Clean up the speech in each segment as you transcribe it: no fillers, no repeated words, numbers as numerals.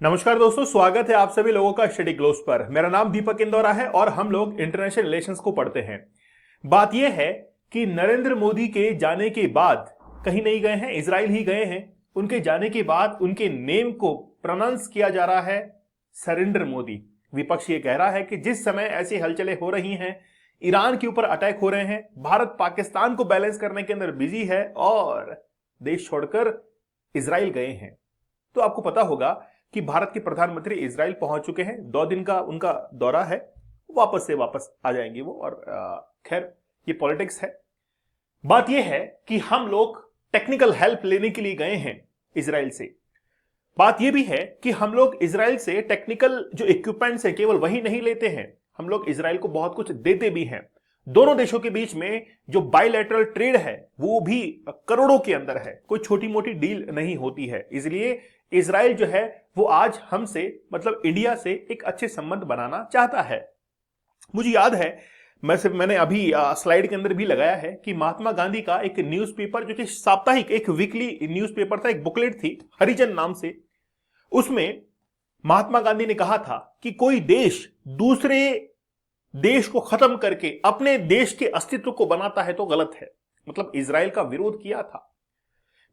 नमस्कार दोस्तों, स्वागत है आप सभी लोगों का स्टडी ग्लोब्स पर। मेरा नाम दीपक इंदौरा है और हम लोग इंटरनेशनल रिलेशंस को पढ़ते हैं। बात यह है कि नरेंद्र मोदी के जाने के बाद कहीं नहीं गए हैं, इजराइल ही गए हैं। उनके जाने के बाद उनके नेम को प्रोनाउंस किया जा रहा है सरेंडर मोदी। विपक्ष ये कह रहा है कि जिस समय ऐसी हलचलें हो रही हैं, ईरान के ऊपर अटैक हो रहे हैं, भारत पाकिस्तान को बैलेंस करने के अंदर बिजी है और देश छोड़कर इजराइल गए हैं। तो आपको पता होगा कि भारत के प्रधानमंत्री इजराइल पहुंच चुके हैं। 2 दिन का उनका दौरा है, वापस आ जाएंगे वो। और खैर, ये पॉलिटिक्स है। बात यह है कि हम लोग टेक्निकल हेल्प लेने के लिए गए हैं इजराइल से। बात यह भी है कि हम लोग इजराइल से टेक्निकल जो इक्विपमेंट्स है केवल वही नहीं लेते हैं, हम लोग इजराइल को बहुत कुछ देते भी हैं। दोनों देशों के बीच में जो बायलैटरल ट्रेड है वो भी करोड़ों के अंदर है, कोई छोटी मोटी डील नहीं होती है। इसलिए इजराइल जो है वो आज हमसे मतलब इंडिया से एक अच्छे संबंध बनाना चाहता है। मुझे याद है, मैंने अभी स्लाइड के अंदर भी लगाया है कि महात्मा गांधी का एक न्यूज़पेपर जो कि साप्ताहिक एक वीकली न्यूज़पेपर था, एक बुकलेट थी हरिजन नाम से। उसमें महात्मा गांधी ने कहा था कि कोई देश दूसरे देश को खत्म करके अपने देश के अस्तित्व को बनाता है तो गलत है। मतलब इजराइल का विरोध किया था,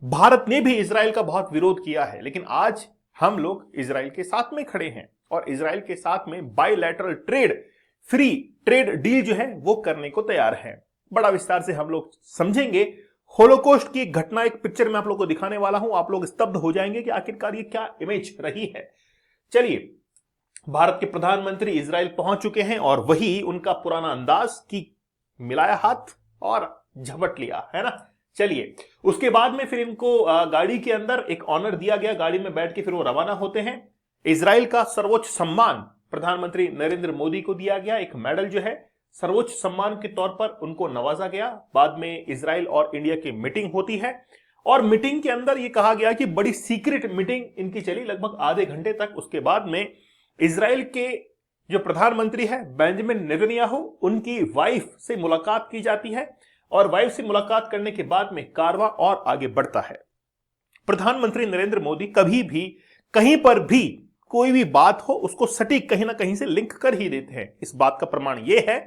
भारत ने भी इजराइल का बहुत विरोध किया है, लेकिन आज हम लोग इजराइल के साथ में खड़े हैं और इजराइल के साथ में bilateral trade, free trade deal जो है वो करने को तैयार है। बड़ा विस्तार से हम लोग समझेंगे। होलोकॉस्ट की घटना एक पिक्चर में आप लोग को दिखाने वाला हूं, आप लोग स्तब्ध हो जाएंगे कि आखिरकार ये क्या इमेज रही है। चलिए, भारत के प्रधानमंत्री इजराइल पहुंच चुके हैं और वही उनका पुराना अंदाज की मिलाया हाथ और झपट लिया, है ना। चलिए, उसके बाद में फिर इनको गाड़ी के अंदर एक ऑनर दिया गया, गाड़ी में बैठ के फिर वो रवाना होते हैं। इजराइल का सर्वोच्च सम्मान प्रधानमंत्री नरेंद्र मोदी को दिया गया, एक मेडल जो है सर्वोच्च सम्मान के तौर पर उनको नवाजा गया। बाद में इजराइल और इंडिया की मीटिंग होती है और मीटिंग के अंदर ये कहा गया कि बड़ी सीक्रेट मीटिंग इनकी चली लगभग आधे घंटे तक। उसके बाद में इजराइल के जो प्रधानमंत्री है बेंजामिन नेतन्याहू, उनकी वाइफ से मुलाकात की जाती है और वाइफ से मुलाकात करने के बाद में कारवां और आगे बढ़ता है। प्रधानमंत्री नरेंद्र मोदी कभी भी कहीं पर भी कोई भी बात हो उसको सटीक कहीं ना कहीं से लिंक कर ही देते हैं। इस बात का प्रमाण यह है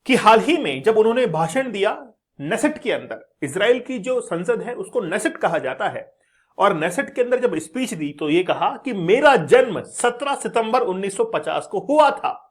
कि हाल ही में जब उन्होंने भाषण दिया नेसेट के अंदर, इजराइल की जो संसद है उसको नेसेट कहा जाता है, और नेसेट के अंदर जब स्पीच दी तो यह कहा कि मेरा जन्म 17 सितंबर 1950 को हुआ था।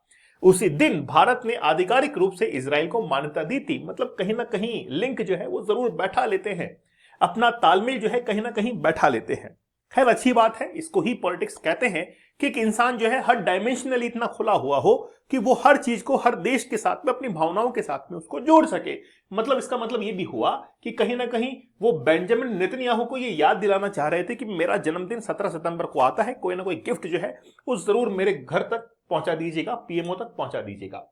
उसी दिन भारत ने आधिकारिक रूप से इजराइल को मान्यता दी थी। मतलब कहीं ना कहीं लिंक जो है वो जरूर बैठा लेते हैं, अपना तालमेल जो है कहीं ना कहीं बैठा लेते हैं। खैर, अच्छी बात है। इसको ही पॉलिटिक्स कहते हैं कि एक इंसान जो है हर डायमेंशनली इतना खुला हुआ हो कि वो हर चीज को हर देश के साथ में अपनी भावनाओं के साथ में उसको जोड़ सके। मतलब इसका मतलब ये भी हुआ कि कहीं ना कहीं वो बेंजामिन नेतन्याहू को ये याद दिलाना चाह रहे थे कि मेरा जन्मदिन 17 सितंबर को आता है, कोई ना कोई गिफ्ट जो है वो जरूर मेरे घर तक पहुंचा दीजिएगा, पीएमओ तक पहुंचा दीजिएगा।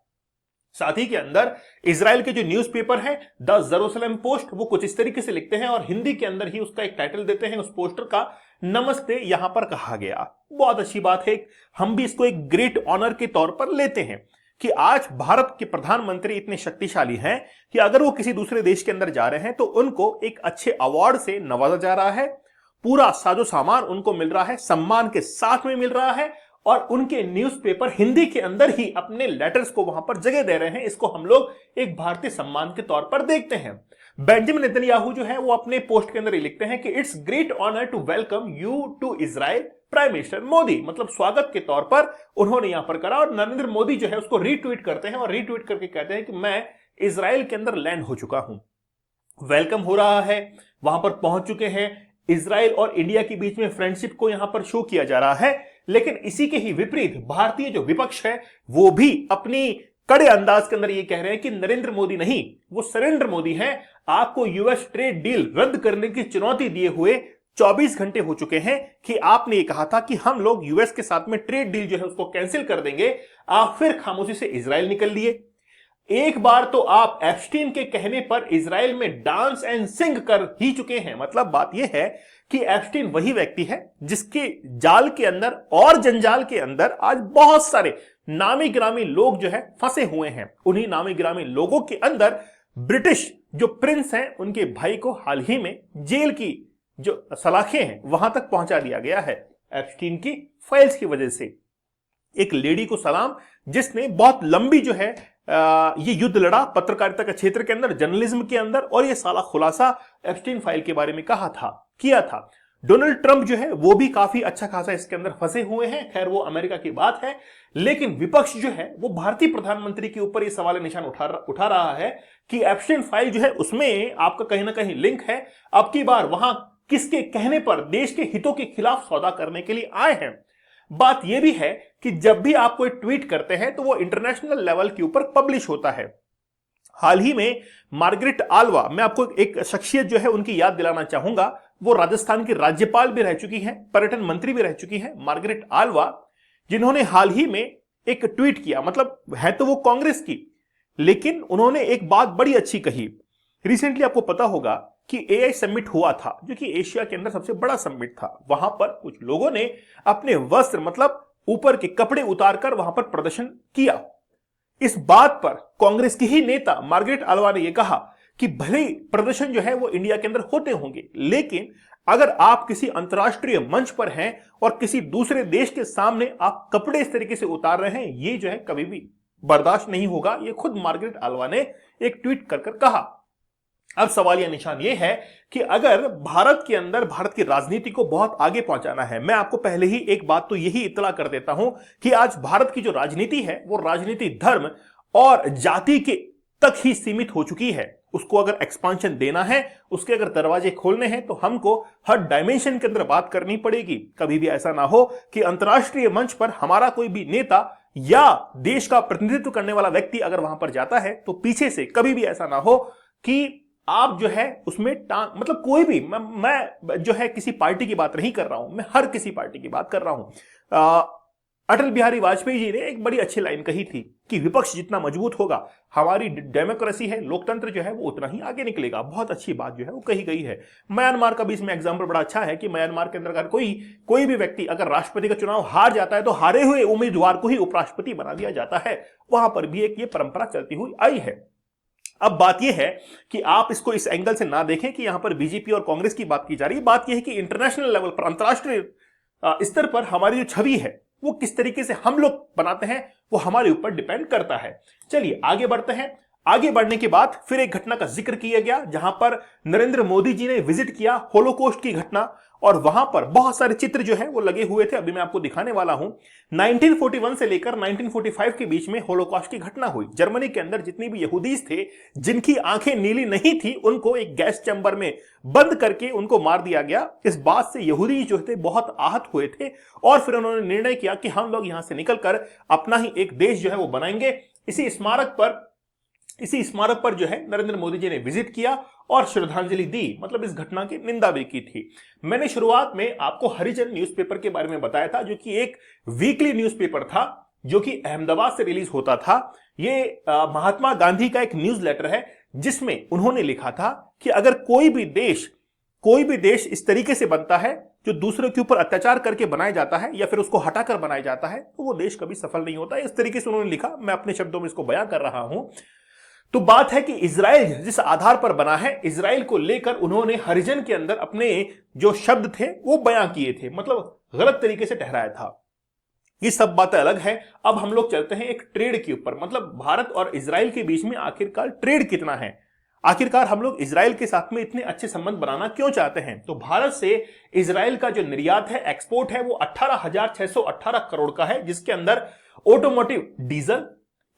साथ ही के अंदर इजराइल के जो न्यूज़पेपर है द जेरूसलम पोस्ट, वो कुछ इस तरीके से लिखते हैं और हिंदी के अंदर ही उसका एक टाइटल देते हैं उस पोस्टर का, नमस्ते यहां पर कहा गया। बहुत अच्छी बात है। हम भी इसको एक ग्रेट ऑनर के तौर पर लेते हैं कि आज भारत के प्रधानमंत्री इतने शक्तिशाली हैं कि अगर वो किसी दूसरे देश के अंदर जा रहे हैं तो उनको एक अच्छे अवार्ड से नवाजा जा रहा है, पूरा साजो सामान उनको मिल रहा है, सम्मान के साथ में मिल रहा है, और उनके न्यूज़पेपर हिंदी के अंदर ही अपने लेटर्स को वहां पर जगह दे रहे हैं। इसको हम लोग एक भारतीय सम्मान के तौर पर देखते हैं। बेंजामिन नेतन्याहू जो है वो अपने पोस्ट के अंदर लिखते हैं कि it's great honour to welcome you to Israel prime minister Modi. मतलब स्वागत के तौर पर उन्होंने यहां पर करा और नरेंद्र मोदी जो है उसको रीट्वीट करते हैं और रीट्वीट करके कहते हैं कि मैं इजराइल के अंदर लैंड हो चुका हूं, वेलकम हो रहा है, वहां पर पहुंच चुके हैं। इजराइल और इंडिया के बीच में फ्रेंडशिप को यहां पर शो किया जा रहा है। लेकिन इसी के ही विपरीत भारतीय जो विपक्ष है वो भी अपनी कड़े अंदाज के अंदर ये कह रहे हैं कि नरेंद्र मोदी नहीं, वो सरेंडर मोदी हैं। आपको यूएस ट्रेड डील रद्द करने की चुनौती दिए हुए 24 घंटे हो चुके हैं कि आपने ये कहा था कि हम लोग यूएस के साथ में ट्रेड डील जो है उसको कैंसिल कर देंगे। आप फिर खामोशी से इजराइल निकल लिए। एक बार तो आप एप्स्टीन के कहने पर इजराइल में डांस एंड सिंग कर ही चुके हैं। मतलब बात यह है कि एप्स्टीन वही व्यक्ति है जिसके जाल के अंदर और जंजाल के अंदर आज बहुत सारे नामी गिरामी लोग जो है फंसे हुए हैं। उन्हीं नामी गिरामी लोगों के अंदर ब्रिटिश जो प्रिंस हैं उनके भाई को हाल ही में जेल की जो सलाखें हैं वहां तक पहुंचा दिया गया है। एप्स्टीन की फाइल्स की वजह से। एक लेडी को सलाम जिसने बहुत लंबी जो है ये युद्ध लड़ा पत्रकारिता के क्षेत्र के अंदर, जर्नलिज्म के अंदर, और ये सारा खुलासा एप्स्टीन फाइल के बारे में किया था। डोनाल्ड ट्रंप जो है वो भी काफी अच्छा खासा इसके अंदर फंसे हुए हैं। खैर वो अमेरिका की बात है, लेकिन विपक्ष जो है वो भारतीय प्रधानमंत्री के ऊपर ये सवाल निशान उठा रहा है कि एप्स्टीन फाइल जो है उसमें आपका कहीं ना कहीं लिंक है। अब की बार वहां किसके कहने पर देश के हितों के खिलाफ सौदा करने के लिए आए हैं। बात यह भी है कि जब भी आप कोई ट्वीट करते हैं तो वो इंटरनेशनल लेवल के ऊपर पब्लिश होता है। हाल ही में मार्गरेट आल्वा, मैं आपको एक शख्सियत जो है उनकी याद दिलाना चाहूंगा, वो राजस्थान की राज्यपाल भी रह चुकी हैं, पर्यटन मंत्री भी रह चुकी हैं, मार्गरेट आल्वा, जिन्होंने हाल ही में एक ट्वीट किया। मतलब है तो वो कांग्रेस की, लेकिन उन्होंने एक बात बड़ी अच्छी कही। रिसेंटली आपको पता होगा कि एआई समिट हुआ था, जो कि एशिया के अंदर सबसे बड़ा समिट था। वहां पर कुछ लोगों ने अपने वस्त्र, मतलब ऊपर के कपड़े उतारकर वहां पर प्रदर्शन किया। इस बात पर कांग्रेस की ही नेता मार्गरेट आल्वा ने यह कहा कि भले प्रदर्शन जो है वो इंडिया के अंदर होते होंगे, लेकिन अगर आप किसी अंतर्राष्ट्रीय मंच पर हैं और किसी दूसरे देश के सामने आप कपड़े इस तरीके से उतार रहे हैं, ये जो है कभी भी बर्दाश्त नहीं होगा। ये खुद मार्गरेट आल्वा ने एक ट्वीट कर कहा। अब सवालिया निशान यह है कि अगर भारत के अंदर भारत की राजनीति को बहुत आगे पहुंचाना है, मैं आपको पहले ही एक बात तो यही इत्तला कर देता हूं कि आज भारत की जो राजनीति है वो राजनीति धर्म और जाति के तक ही सीमित हो चुकी है। उसको अगर एक्सपांशन देना है, उसके अगर दरवाजे खोलने हैं, तो हमको हर डायमेंशन के अंदर बात करनी पड़ेगी। कभी भी ऐसा ना हो कि अंतर्राष्ट्रीय मंच पर हमारा कोई भी नेता या देश का प्रतिनिधित्व करने वाला व्यक्ति अगर वहां पर जाता है तो पीछे से कभी भी ऐसा ना हो कि आप जो है उसमें मतलब कोई भी, मैं जो है किसी पार्टी की बात नहीं कर रहा हूं, मैं हर किसी पार्टी की बात कर रहा हूं। अटल बिहारी वाजपेयी जी ने एक बड़ी अच्छी लाइन कही थी कि विपक्ष जितना मजबूत होगा, हमारी डेमोक्रेसी है, लोकतंत्र जो है वो उतना ही आगे निकलेगा। बहुत अच्छी बात जो है वो कही गई है। म्यांमार का भी इसमें एग्जाम्पल बड़ा अच्छा है कि म्यांमार के अंदर अगर कोई भी व्यक्ति अगर राष्ट्रपति का चुनाव हार जाता है तो हारे हुए उम्मीदवार को ही उपराष्ट्रपति बना दिया जाता है। वहां पर भी एक ये परंपरा चलती हुई आई है। अब बात यह है कि आप इसको इस एंगल से ना देखें कि यहां पर बीजेपी और कांग्रेस की बात की जा रही है। बात यह है कि इंटरनेशनल लेवल पर, अंतर्राष्ट्रीय स्तर पर हमारी जो छवि है वो किस तरीके से हम लोग बनाते हैं वो हमारे ऊपर डिपेंड करता है। चलिए आगे बढ़ते हैं। आगे बढ़ने के बाद फिर एक घटना का जिक्र किया गया जहां पर नरेंद्र मोदी जी ने विजिट किया, होलोकॉस्ट की घटना, और वहां पर बहुत सारे चित्र जो है वो लगे हुए थे। अभी मैं आपको दिखाने वाला हूं। 1941 से लेकर 1945 के बीच में होलोकॉस्ट की घटना हुई। जर्मनी के अंदर जितनी भी यहूदीज थे जिनकी आंखें नीली नहीं थी, उनको एक गैस चैम्बर में बंद करके उनको मार दिया गया। इस बात से यहूदी जो थे बहुत आहत हुए थे और फिर उन्होंने निर्णय किया कि हम लोग यहां से निकलकर अपना ही एक देश जो है वो बनाएंगे। इसी स्मारक पर जो है नरेंद्र मोदी जी ने विजिट किया और श्रद्धांजलि दी, मतलब इस घटना की निंदा भी की थी। मैंने शुरुआत में आपको हरिजन न्यूज़पेपर के बारे में बताया था, जो कि एक वीकली न्यूज़पेपर था जो कि अहमदाबाद से रिलीज होता था। ये महात्मा गांधी का एक न्यूज़लेटर है जिसमें उन्होंने लिखा था कि अगर कोई भी देश इस तरीके से बनता है जो दूसरे के ऊपर अत्याचार करके बनाया जाता है या फिर उसको हटाकर बनाया जाता है, तो वो देश कभी सफल नहीं होता। इस तरीके से उन्होंने लिखा। मैं अपने शब्दों में इसको बयां कर रहा हूं। तो बात है कि इजराइल जिस आधार पर बना है, इजराइल को लेकर उन्होंने हरिजन के अंदर अपने जो शब्द थे वो बयां किए थे, मतलब गलत तरीके से ठहराया था। ये सब बातें अलग है। अब हम लोग चलते हैं एक ट्रेड के ऊपर, मतलब भारत और इजराइल के बीच में आखिरकार ट्रेड कितना है, आखिरकार हम लोग इजराइल के साथ में इतने अच्छे संबंध बनाना क्यों चाहते हैं। तो भारत से इजराइल का जो निर्यात है, एक्सपोर्ट है, वो 18,618 करोड़ का है, जिसके अंदर automotive, diesel,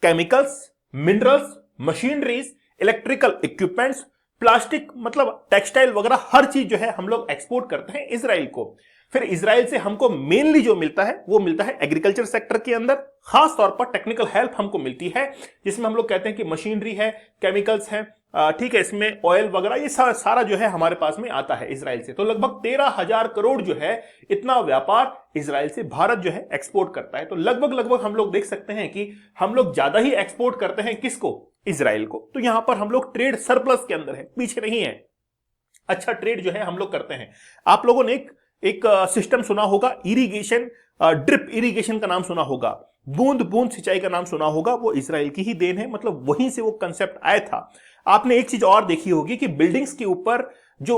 chemicals, minerals, machineries, electrical equipments, plastic, मतलब टेक्सटाइल वगैरह हर चीज जो है हम लोग एक्सपोर्ट करते हैं इजराइल को। फिर इजराइल से हमको मेनली जो मिलता है वो मिलता है एग्रीकल्चर सेक्टर के अंदर, खास तौर पर टेक्निकल हेल्प हमको मिलती है, जिसमें हम लोग कहते हैं कि मशीनरी है, केमिकल्स है, ठीक है, इसमें ऑयल वगैरह, ये सारा जो है हमारे पास में आता है इजराइल से। तो लगभग 13,000 करोड़ जो है इतना व्यापार इजराइल से भारत जो है एक्सपोर्ट करता है। तो लगभग हम लोग देख सकते हैं कि हम लोग ज्यादा ही एक्सपोर्ट करते हैं किसको, इजराइल को। तो यहां पर हम लोग ट्रेड सरप्लस के अंदर है, पीछे नहीं है। अच्छा ट्रेड जो है हम लोग करते हैं। आप लोगों ने एक सिस्टम सुना होगा, इरिगेशन, ड्रिप इरिगेशन का नाम सुना होगा, बूंद बूंद सिंचाई का नाम सुना होगा, वो इजराइल की ही देन है, मतलब वहीं से वो कंसेप्ट आया था। आपने एक चीज और देखी होगी कि बिल्डिंग्स के ऊपर जो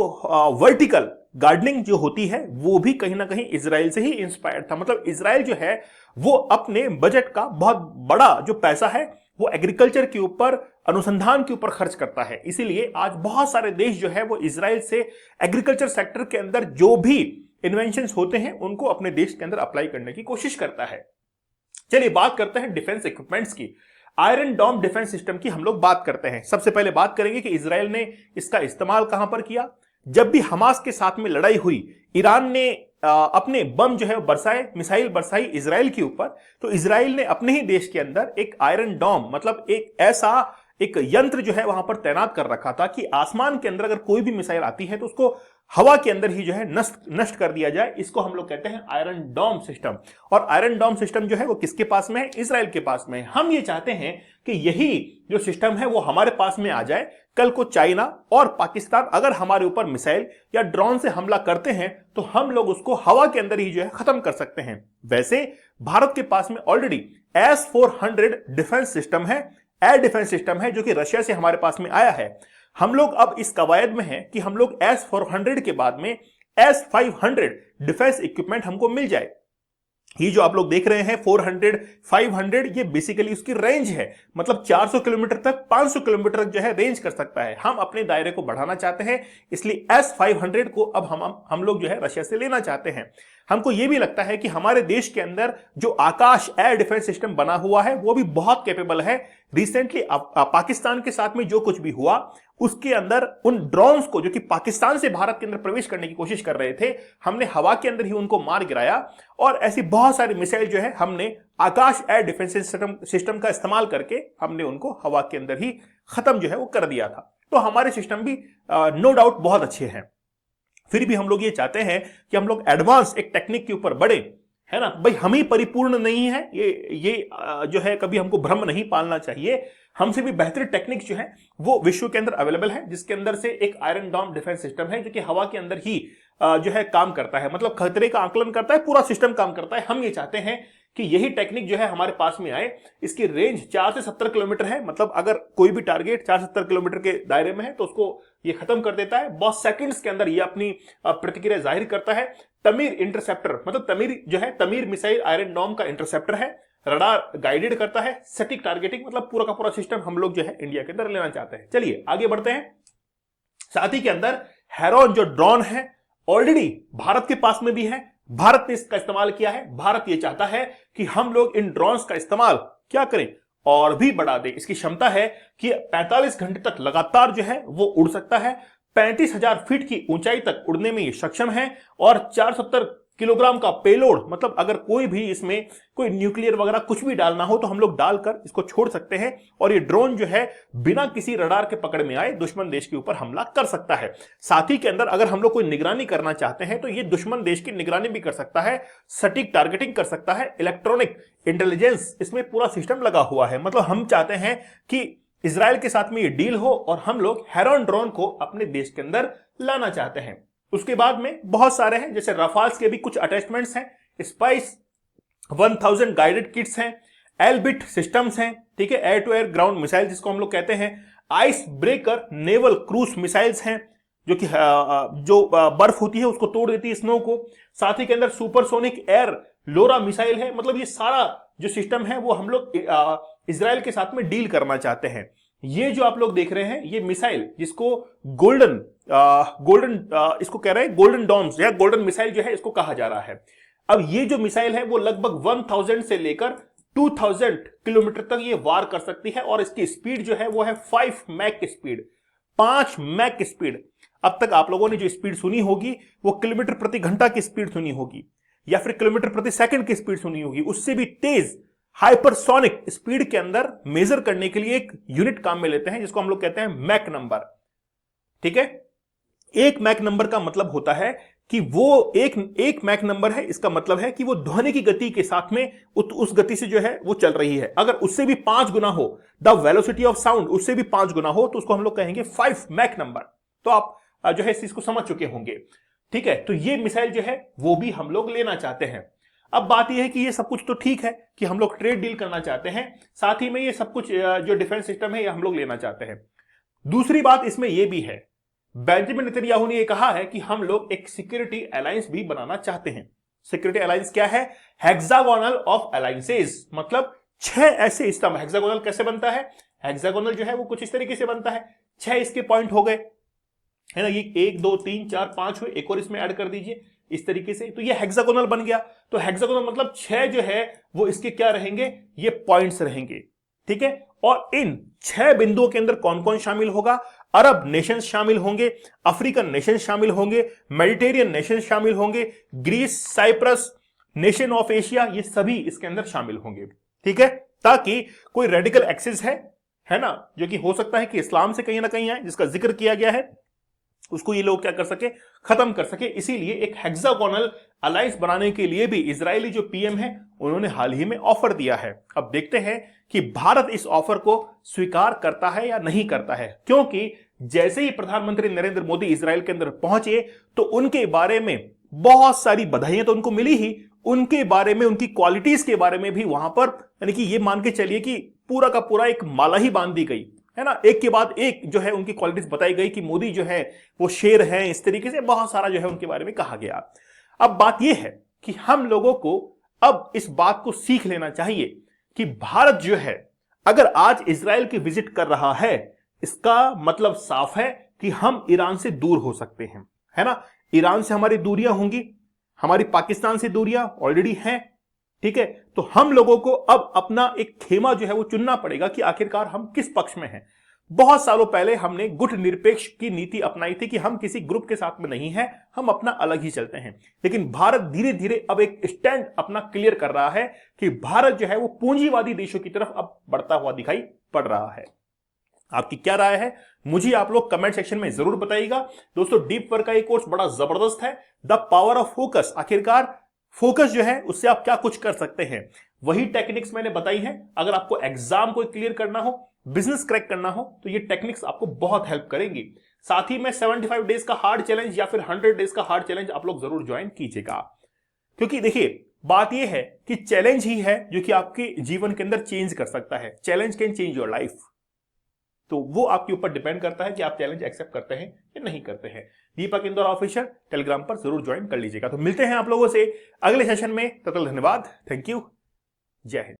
वर्टिकल गार्डनिंग जो होती है वो भी कहीं ना कहीं इजराइल से ही इंस्पायर्ड था। मतलब इजराइल जो है वो अपने बजट का बहुत बड़ा जो पैसा है वो एग्रीकल्चर के ऊपर, अनुसंधान के ऊपर खर्च करता है। इसीलिए आज बहुत सारे देश जो है वो इजराइल से एग्रीकल्चर सेक्टर के अंदर जो भी इन्वेंशंस होते हैं उनको अपने देश के अंदर अप्लाई करने की कोशिश करता है। चलिए बात करते हैं डिफेंस इक्विपमेंट्स की। आयरन डोम डिफेंस सिस्टम की हम लोग बात करते हैं। सबसे पहले बात करेंगे कि इजराइल ने इसका इस्तेमाल कहां पर किया। जब भी हमास के साथ में लड़ाई हुई, ईरान ने अपने बम जो है बरसाए, मिसाइल बरसाई इजराइल के ऊपर, तो इजराइल ने अपने ही देश के अंदर एक आयरन डोम मतलब एक ऐसा एक यंत्र जो है वहां पर तैनात कर रखा था कि आसमान के अंदर अगर कोई भी मिसाइल आती है तो उसको हवा के अंदर ही जो है नष्ट कर दिया जाए। इसको हम लोग कहते हैं आयरन डोम सिस्टम। और आयरन डोम सिस्टम जो है वो किसके पास में है? इजराइल के पास में है। हम ये चाहते हैं कि यही जो सिस्टम है वो हमारे पास में आ जाए। कल को चाइना और पाकिस्तान अगर हमारे ऊपर मिसाइल या ड्रोन से हमला करते हैं तो हम लोग उसको हवा के अंदर ही जो है खत्म कर सकते हैं। वैसे भारत के पास में ऑलरेडी S-400 डिफेंस सिस्टम है, एयर डिफेंस सिस्टम है, जो कि रशिया से हमारे पास में आया है। हम लोग अब इस कवायद में हैं कि हम लोग S-400 के बाद में S-500 डिफेंस इक्विपमेंट हमको मिल जाए। ये जो आप लोग देख रहे हैं 400, 500, ये बेसिकली उसकी रेंज है। मतलब 400 किलोमीटर तक, 500 किलोमीटर तक जो है रेंज कर सकता है। हम अपने दायरे को बढ़ाना चाहते हैं, इसलिए S-500 को अब हम लोग जो है रशिया से लेना चाहते हैं। हमको ये भी लगता है कि हमारे देश के अंदर जो आकाश एयर डिफेंस सिस्टम बना हुआ है वो भी बहुत कैपेबल है। रिसेंटली पाकिस्तान के साथ में जो कुछ भी हुआ उसके अंदर उन ड्रोन्स को जो कि पाकिस्तान से भारत के अंदर प्रवेश करने की कोशिश कर रहे थे, हमने हवा के अंदर ही उनको मार गिराया। और ऐसी बहुत सारी मिसाइल जो है हमने आकाश एयर डिफेंस सिस्टम का इस्तेमाल करके हमने उनको हवा के अंदर ही खत्म जो है वो कर दिया था। तो हमारे सिस्टम भी नो डाउट बहुत अच्छे हैं। फिर भी हम लोग ये चाहते हैं कि हम लोग एडवांस एक टेक्निक के ऊपर बढ़े, है ना भाई। हम ही परिपूर्ण नहीं है, ये जो है कभी हमको भ्रम नहीं पालना चाहिए। हमसे भी बेहतर टेक्निक जो है वो विश्व के अंदर अवेलेबल है, जिसके अंदर से एक आयरन डोम डिफेंस सिस्टम है जो कि हवा के अंदर ही जो है काम करता है। मतलब खतरे का आकलन करता है, पूरा सिस्टम काम करता है। हम ये चाहते हैं कि यही टेक्निक जो है हमारे पास में आए। इसकी रेंज 4 से 70 किलोमीटर है। मतलब अगर कोई भी टारगेट 4 से 70 किलोमीटर के दायरे में है तो उसको ये खत्म कर देता है। बहुत सेकंड्स के अंदर ये अपनी प्रतिक्रिया जाहिर करता है। तमीर इंटरसेप्टर, मतलब तमीर जो है, तमीर मिसाइल आयरन डोम का इंटरसेप्टर है। रडार गाइडेड करता है। सटीक टारगेटिंग, मतलब पूरा का पूरा सिस्टम हम लोग जो है इंडिया के अंदर लेना चाहते हैं। चलिए आगे बढ़ते हैं। साथ ही के अंदर हेरॉन जो ड्रोन है ऑलरेडी भारत के पास में भी है। भारत ने इसका इस्तेमाल किया है। भारत ये चाहता है कि हम लोग इन ड्रोन्स का इस्तेमाल क्या करें और भी बढ़ा दें। इसकी क्षमता है कि 45 घंटे तक लगातार जो है वो उड़ सकता है। 35,000 फीट की ऊंचाई तक उड़ने में ये सक्षम है। और 470 किलोग्राम का पेलोड, मतलब अगर कोई भी इसमें कोई न्यूक्लियर वगैरह कुछ भी डालना हो तो हम लोग डालकर इसको छोड़ सकते हैं। और ये ड्रोन जो है बिना किसी रडार के पकड़ में आए दुश्मन देश के ऊपर हमला कर सकता है। साथ ही के अंदर अगर हम लोग कोई निगरानी करना चाहते हैं तो ये दुश्मन देश की निगरानी भी कर सकता है, सटीक टारगेटिंग कर सकता है। इलेक्ट्रॉनिक इंटेलिजेंस इसमें पूरा सिस्टम लगा हुआ है। मतलब हम चाहते हैं कि इजराइल के साथ में ये डील हो और हम लोग हेरॉन ड्रोन को अपने देश के अंदर लाना चाहते हैं। उसके बाद में बहुत सारे हैं, जैसे रफाल्स के भी कुछ अटैचमेंट्स हैं, स्पाइस 1000 गाइडेड किट्स हैं, एलबिट सिस्टम्स हैं, ठीक है, air to air ground missile जिसको हम लोग कहते हैं, ice breaker naval cruise missiles हैं जो कि जो बर्फ होती है उसको तोड़ देती है, स्नो को। साथ ही के अंदर सुपरसोनिक एयर लोरा मिसाइल है। मतलब ये सारा जो सिस्टम है वो हम लोग इजराइल के साथ में डील करना चाहते हैं। ये जो आप लोग देख रहे हैं ये मिसाइल जिसको गोल्डन इसको कह रहे हैं गोल्डन डॉम्स या गोल्डन मिसाइल जो है इसको कहा जा रहा है। अब ये जो मिसाइल है वो लगभग 1000 से लेकर 2000 किलोमीटर तक ये वार कर सकती है। और इसकी स्पीड जो है वो है 5 मैक स्पीड, 5 मैक स्पीड। अब तक आप लोगों ने जो स्पीड सुनी होगी वो किलोमीटर प्रति घंटा की स्पीड सुनी होगी या फिर किलोमीटर प्रति सेकंड की स्पीड सुनी होगी। उससे भी तेज हाइपरसोनिक स्पीड के अंदर मेजर करने के लिए एक यूनिट काम में लेते हैं जिसको हम लोग कहते हैं मैक नंबर, ठीक है। एक मैक नंबर का मतलब होता है कि वो एक मैक नंबर है, इसका मतलब है कि वो ध्वनि की गति के साथ में उस गति से जो है वो चल रही है। अगर उससे भी 5 गुना हो, द वेलोसिटी ऑफ साउंड उससे भी 5 गुना हो तो उसको हम लोग कहेंगे 5 मैक नंबर। तो आप जो है इस चीज को समझ चुके होंगे, ठीक है। तो ये मिसाइल जो है वो भी हम लोग लेना चाहते हैं। अब बात यह है कि ये सब कुछ तो ठीक है कि हम लोग ट्रेड डील करना चाहते हैं, साथ ही में ये सब कुछ जो डिफेंस सिस्टम है ये हम लोग लेना चाहते हैं। दूसरी बात इसमें यह भी है, बेंजामिन नेतन्याहू ने यह कहा है कि हम लोग एक सिक्योरिटी अलायंस भी बनाना चाहते हैं। सिक्योरिटी अलायंस क्या है? हेक्सागोनल ऑफ अलायंसेस, मतलब 6 ऐसे स्तंभ। हेक्सागोनल कैसे बनता है? हेक्सागोनल जो है वो कुछ इस तरीके से बनता है, 6 इसके पॉइंट हो गए, है ना, ये 1 2 3 4 5 हुए, एक और इसमें ऐड कर दीजिए इस तरीके से, तो ये हेक्सागोनल बन गया। तो हेक्सागोनल मतलब 6 जो है वो इसके क्या रहेंगे? ये पॉइंट्स रहेंगे, ठीक है। और इन 6 बिंदुओं के अंदर कौन कौन शामिल होगा? अरब नेशंस शामिल होंगे, अफ्रीकन नेशंस शामिल होंगे, मेडिटेरियन नेशंस शामिल होंगे, Greece, Cyprus, nation of Asia, ये सभी इसके अंदर शामिल होंगे, ठीक है। ताकि कोई रेडिकल एक्सेस है ना, जो कि हो सकता है कि इस्लाम से कहीं ना कहीं आए, जिसका जिक्र किया गया है, उसको ये लोग क्या कर सके? खत्म कर सके। इसीलिए एक हेक्सागोनल अलायंस बनाने के लिए भी इजरायली जो पीएम है उन्होंने हाल ही में ऑफर दिया है। अब देखते हैं कि भारत इस ऑफर को स्वीकार करता है या नहीं करता है, क्योंकि जैसे ही प्रधानमंत्री नरेंद्र मोदी इजरायल के अंदर पहुंचे तो उनके बारे में बहुत सारी बधाइयां तो उनको मिली ही, उनके बारे में, उनकी क्वालिटीज के बारे में भी वहां पर, यानी कि ये मान के चलिए कि पूरा का पूरा एक माला ही बांध दी गई, है ना, एक के बाद एक जो है उनकी क्वालिटीज बताई गई कि मोदी जो है वो शेर है, इस तरीके से बहुत सारा जो है उनके बारे में कहा गया। अब बात यह है कि हम लोगों को अब इस बात को सीख लेना चाहिए कि भारत जो है अगर आज इजराइल की विजिट कर रहा है, इसका मतलब साफ है कि हम ईरान से दूर हो सकते हैं, है ना। ईरान से हमारी दूरियां होंगी, हमारी पाकिस्तान से दूरियां ऑलरेडी हैं, ठीक है। तो हम लोगों को अब अपना एक खेमा जो है वो चुनना पड़ेगा कि आखिरकार हम किस पक्ष में हैं। बहुत सालों पहले हमने गुट निरपेक्ष की नीति अपनाई थी कि हम किसी ग्रुप के साथ में नहीं हैं, हम अपना अलग ही चलते हैं। लेकिन भारत धीरे धीरे अब एक स्टैंड अपना क्लियर कर रहा है कि भारत जो है वो पूंजीवादी देशों की तरफ अब बढ़ता हुआ दिखाई पड़ रहा है। आपकी क्या राय है मुझे आप लोग कमेंट सेक्शन में जरूर बताइएगा। दोस्तों, डीप वर्क का ये कोर्स बड़ा जबरदस्त है, द पावर ऑफ फोकस। आखिरकार फोकस जो है उससे आप क्या कुछ कर सकते हैं, वही टेक्निक्स मैंने बताई हैं। अगर आपको एग्जाम को क्लियर करना हो, बिजनेस क्रैक करना हो, तो ये टेक्निक्स आपको बहुत हेल्प करेंगी। साथ ही में 75 डेज का हार्ड चैलेंज या फिर 100 डेज का हार्ड चैलेंज आप लोग जरूर ज्वाइन कीजिएगा, क्योंकि देखिए बात यह है कि चैलेंज ही है जो कि आपके जीवन के अंदर चेंज कर सकता है। Challenge can change your life. तो वो आपके ऊपर डिपेंड करता है कि आप चैलेंज एक्सेप्ट करते हैं या नहीं करते हैं। दीपक इंदौर ऑफिशियल टेलीग्राम पर जरूर ज्वाइन कर लीजिएगा। तो मिलते हैं आप लोगों से अगले सेशन में, तब तक धन्यवाद, थैंक यू, जय हिंद।